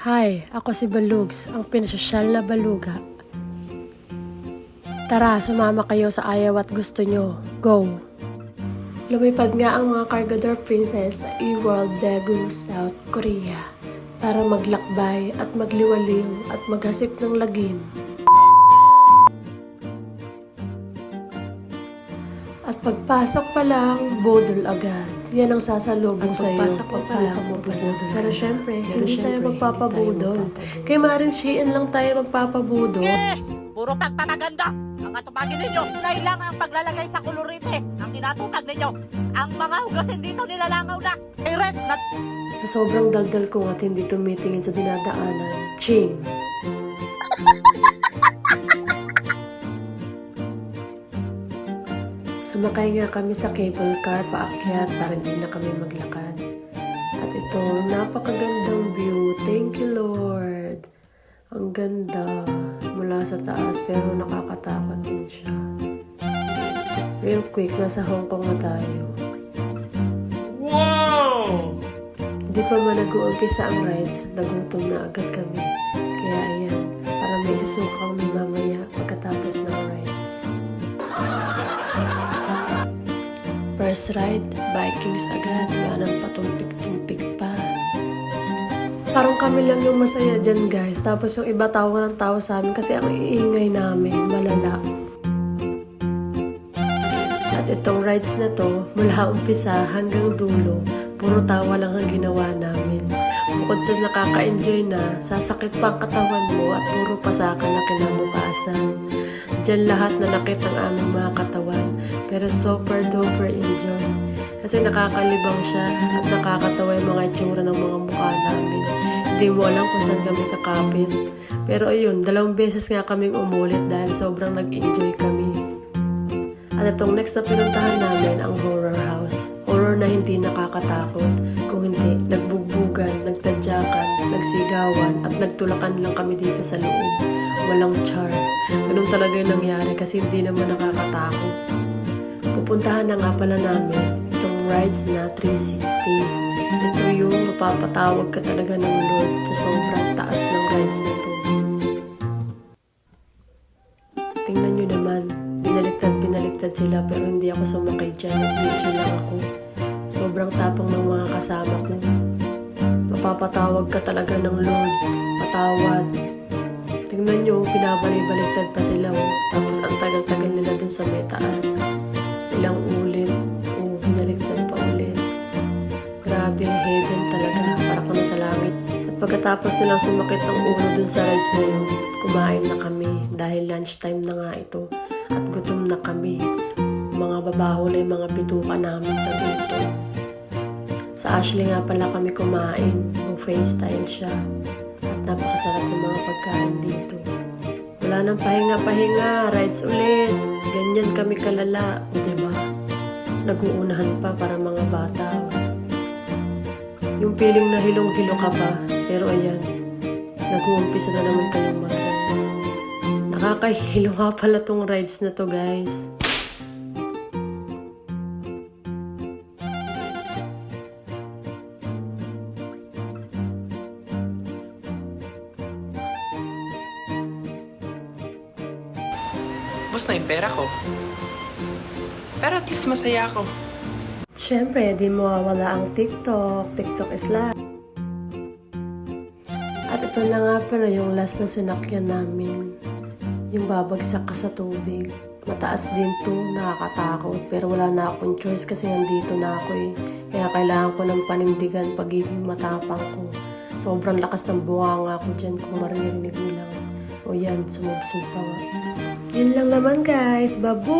Hi, ako si Balugs, ang pinasosyal na baluga. Tara, sumama kayo sa ayaw at gusto nyo. Go! Lumipad nga ang mga Cargador Princess sa eWorld Daegu, South Korea para maglakbay at magliwaliw at maghasik ng lagim. At pagpasok pa lang, bodol agad. Yan ang sasalubong sa iyo. Pagpasok mo pa lang. Pero syempre, hindi tayo magpapabudol. Kay Maring Shein lang tayo magpapabudol. Puro pagpapaganda ang atupagin ninyo. Dahil lang ang paglalagay sa kolorite ang tinatupag ninyo. Ang mga hugasin dito nilalangaw na. Red na... Sa sobrang daldal ko at hindi tumitingin sa dinadaanan. Ching! Sumakay nga kami sa cable car paakyat para hindi na kami maglakad. At ito, napakagandang view. Thank you, Lord. Ang ganda mula sa taas pero nakakatakot din siya. Real quick, nasa Hong Kong na tayo. Wow! Hindi pa man nag-uumpisa ang rides, nagutom na agad kami. Kaya ayan, para may susuka kami mamaya pagkatapos ng rides. First ride, Vikings agad, wala nang patumpik-tumpik pa. Parang kami lang yung masaya dyan guys, tapos yung iba tawa ng tawa sa amin kasi ang iingay namin, malala. At itong rides na to, mula umpisa hanggang dulo, puro tawa lang ang ginawa namin. Bukod sa nakaka-enjoy na, sasakit pa ang katawan mo at puro pasakan na kinabukasan. Diyan lahat na nakit ang aming mga katawan, pero super duper enjoy. Kasi nakakalibang siya at nakakatawa yung mga itsura ng mga mukha namin. Hindi mo alam kung saan kami kakapit. Pero ayun, 2 beses nga kaming umulit dahil sobrang nag-enjoy kami. At itong next na pinuntahan namin ang horror house. Horror na hindi nakakatakot. Kung hindi, nagbugbugan, nagtadyakan, nagsigawan, at nagtulakan lang kami dito sa loob. Walang char. Ganun talaga yung nangyari kasi hindi naman nakakatakot. Pupuntahan na nga pala namin itong rides na 360. Ito yung mapapatawag ka talaga ng Lord sa sobrang taas ng rides na ito. Tingnan nyo naman, binaliktad sila pero hindi ako sumakay dyan. Nag-video lang ako. Sobrang tapang ng mga kasama ko. Mapapatawag ka talaga ng Lord. Patawad. Tingnan nyo, pinabalik-baliktad pa sila. Tapos ang tagal-tagal nila dun sa may taas. Ilang ulit. Binaliktad pa ulit. Grabe, heaven talaga. Para ka na sa langit. At pagkatapos nilang sumakit ang ulo dun sa rides na yun, kumain na kami. Dahil lunchtime na nga ito. At gutom na kami. Mga babaho na yung mga bituka namin sa gutom. Sa Ashley nga pala kami kumain. Buffet style siya. At napakasarap ng mga pagkain dito. Wala nang pahinga-pahinga. Rides ulit. Ganyan kami kalala. Diba? Nag-uunahan pa para mga bata. Yung feeling na hilong-hilo ka pa. Pero ayan, nag-uumpisa na naman kayong mag-rides. Nakakahilo nga pala tong rides na to guys. Bus na yung pera ko. Pero at least masaya ako. Siyempre, di mawawala ang TikTok. TikTok is life. At ito na nga pala yung last na sinakyan namin. Yung babagsak ka sa tubig. Mataas din to, nakakatakot. Pero wala na akong choice kasi nandito na ako eh. Kaya kailangan ko ng panindigan pagiging matapang ko. Sobrang lakas ng bunganga ko dyan kung maririnig mo lang. O yan, sumubsog pa nga. Yun lang naman guys. Babu!